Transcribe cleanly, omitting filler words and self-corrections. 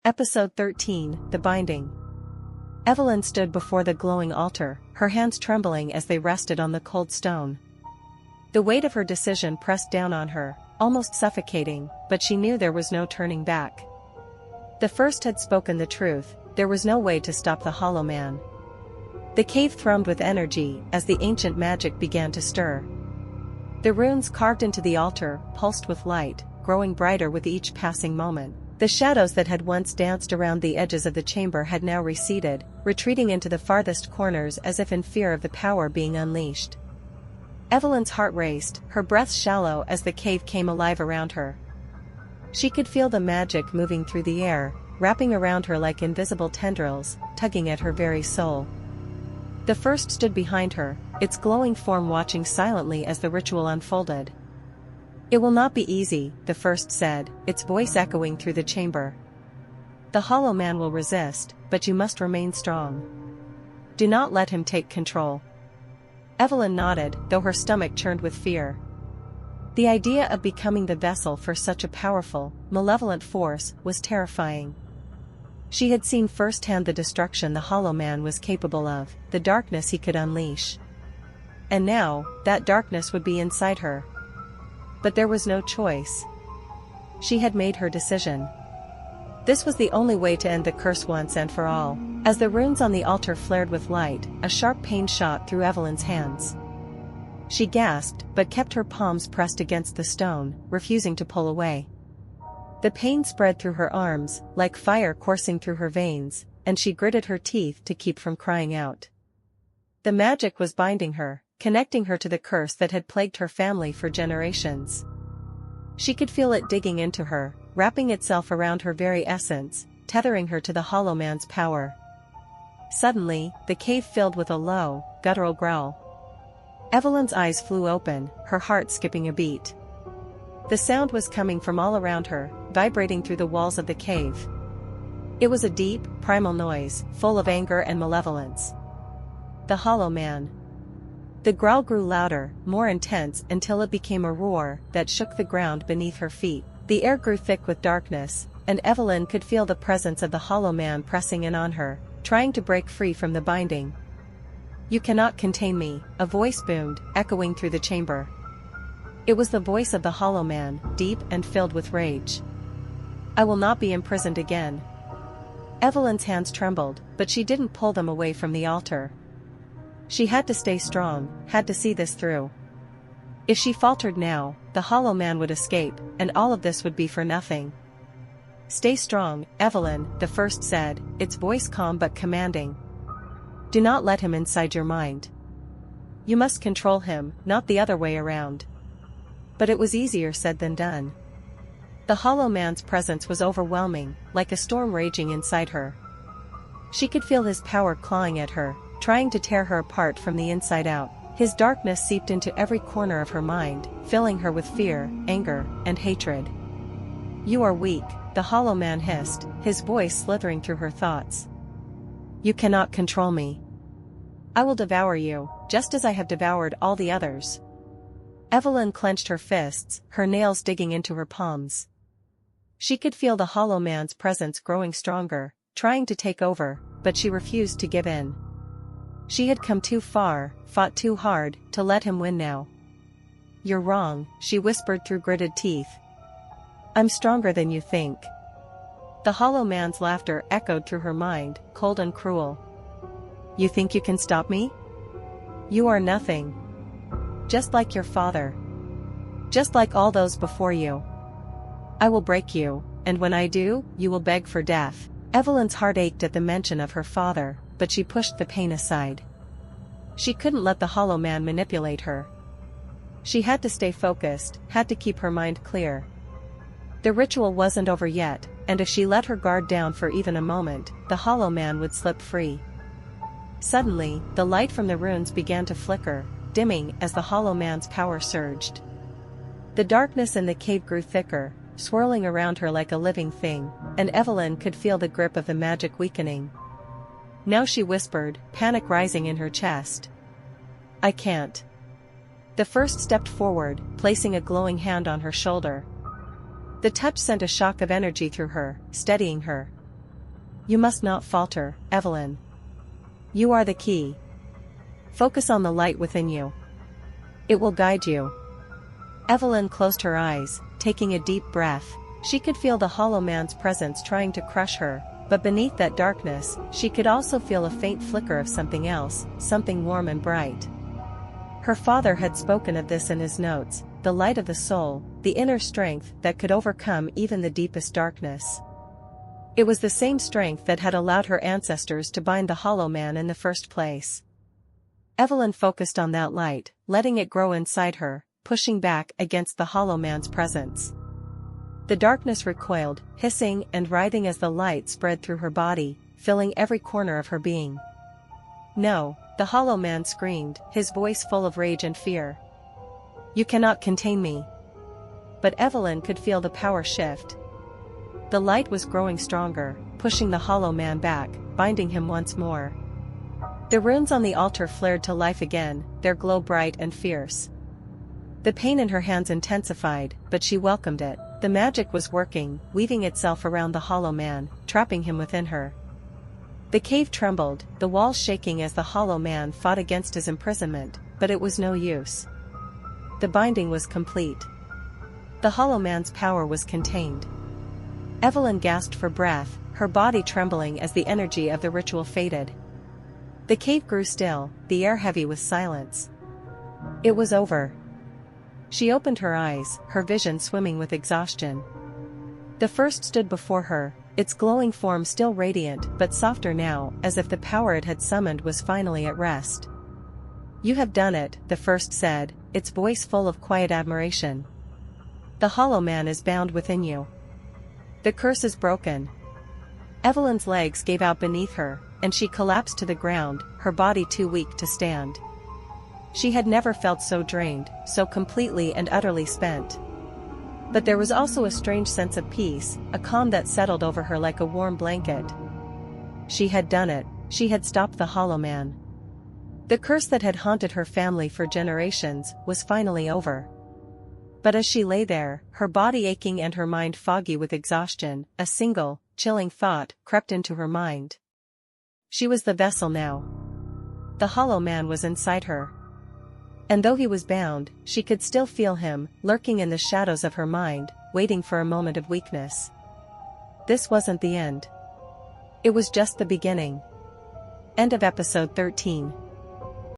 Episode 13, The Binding. Evelyn stood before the glowing altar, her hands trembling as they rested on the cold stone. The weight of her decision pressed down on her, almost suffocating, but she knew there was no turning back. The first had spoken the truth, there was no way to stop the Hollow Man. The cave thrummed with energy as the ancient magic began to stir. The runes carved into the altar pulsed with light, growing brighter with each passing moment. The shadows that had once danced around the edges of the chamber had now receded, retreating into the farthest corners as if in fear of the power being unleashed. Evelyn's heart raced, her breath shallow as the cave came alive around her. She could feel the magic moving through the air, wrapping around her like invisible tendrils, tugging at her very soul. The first stood behind her, its glowing form watching silently as the ritual unfolded. "It will not be easy," the first said, its voice echoing through the chamber. "The Hollow Man will resist, but you must remain strong. Do not let him take control." Evelyn nodded, though her stomach churned with fear. The idea of becoming the vessel for such a powerful, malevolent force was terrifying. She had seen firsthand the destruction the Hollow Man was capable of, the darkness he could unleash. And now, that darkness would be inside her. But there was no choice. She had made her decision. This was the only way to end the curse once and for all. As the runes on the altar flared with light, a sharp pain shot through Evelyn's hands. She gasped, but kept her palms pressed against the stone, refusing to pull away. The pain spread through her arms, like fire coursing through her veins, and she gritted her teeth to keep from crying out. The magic was binding her, connecting her to the curse that had plagued her family for generations. She could feel it digging into her, wrapping itself around her very essence, tethering her to the Hollow Man's power. Suddenly, the cave filled with a low, guttural growl. Evelyn's eyes flew open, her heart skipping a beat. The sound was coming from all around her, vibrating through the walls of the cave. It was a deep, primal noise, full of anger and malevolence. The Hollow Man. The growl grew louder, more intense until it became a roar that shook the ground beneath her feet. The air grew thick with darkness, and Evelyn could feel the presence of the Hollow Man pressing in on her, trying to break free from the binding. "You cannot contain me," a voice boomed, echoing through the chamber. It was the voice of the Hollow Man, deep and filled with rage. "I will not be imprisoned again." Evelyn's hands trembled, but she didn't pull them away from the altar. She had to stay strong, had to see this through. If she faltered now, the Hollow Man would escape, and all of this would be for nothing. "Stay strong, Evelyn," the first said, its voice calm but commanding. "Do not let him inside your mind. You must control him, not the other way around." But it was easier said than done. The Hollow Man's presence was overwhelming, like a storm raging inside her. She could feel his power clawing at her, trying to tear her apart from the inside out. His darkness seeped into every corner of her mind, filling her with fear, anger, and hatred. "You are weak," the Hollow Man hissed, his voice slithering through her thoughts. "You cannot control me. I will devour you, just as I have devoured all the others." Evelyn clenched her fists, her nails digging into her palms. She could feel the Hollow Man's presence growing stronger, trying to take over, but she refused to give in. She had come too far, fought too hard, to let him win now. "You're wrong," she whispered through gritted teeth. "I'm stronger than you think." The Hollow Man's laughter echoed through her mind, cold and cruel. "You think you can stop me? You are nothing. Just like your father. Just like all those before you. I will break you, and when I do, you will beg for death." Evelyn's heart ached at the mention of her father, but she pushed the pain aside. She couldn't let the Hollow Man manipulate her. She had to stay focused, had to keep her mind clear. The ritual wasn't over yet, and if she let her guard down for even a moment, the Hollow Man would slip free. Suddenly, the light from the runes began to flicker, dimming as the Hollow Man's power surged. The darkness in the cave grew thicker, swirling around her like a living thing, and Evelyn could feel the grip of the magic weakening. Now she whispered, panic rising in her chest. "I can't." The first stepped forward, placing a glowing hand on her shoulder. The touch sent a shock of energy through her, steadying her. You must not falter, Evelyn. You are the key. Focus on the light within you. It will guide you. Evelyn closed her eyes, taking a deep breath. She could feel the hollow man's presence trying to crush her, but beneath that darkness, she could also feel a faint flicker of something else, something warm and bright. Her father had spoken of this in his notes, the light of the soul, the inner strength that could overcome even the deepest darkness. It was the same strength that had allowed her ancestors to bind the hollow man in the first place. Evelyn focused on that light, letting it grow inside her, pushing back against the hollow man's presence. The darkness recoiled, hissing and writhing as the light spread through her body, filling every corner of her being. No, the hollow man screamed, his voice full of rage and fear. You cannot contain me. But Evelyn could feel the power shift. The light was growing stronger, pushing the hollow man back, binding him once more. The runes on the altar flared to life again, their glow bright and fierce. The pain in her hands intensified, but she welcomed it. The magic was working, weaving itself around the hollow man, trapping him within her. The cave trembled, the walls shaking as the hollow man fought against his imprisonment, but it was no use. The binding was complete. The hollow man's power was contained. Evelyn gasped for breath, her body trembling as the energy of the ritual faded. The cave grew still, the air heavy with silence. It was over. She opened her eyes, her vision swimming with exhaustion. The first stood before her, its glowing form still radiant but softer now, as if the power it had summoned was finally at rest. You have done it, the first said, its voice full of quiet admiration. The hollow man is bound within you. The curse is broken. Evelyn's legs gave out beneath her, and she collapsed to the ground, her body too weak to stand. She had never felt so drained, so completely and utterly spent. But there was also a strange sense of peace, a calm that settled over her like a warm blanket. She had done it, she had stopped the hollow man. The curse that had haunted her family for generations was finally over. But as she lay there, her body aching and her mind foggy with exhaustion, a single, chilling thought crept into her mind. She was the vessel now. The hollow man was inside her. And though he was bound, she could still feel him, lurking in the shadows of her mind, waiting for a moment of weakness. This wasn't the end. It was just the beginning. End of episode 13.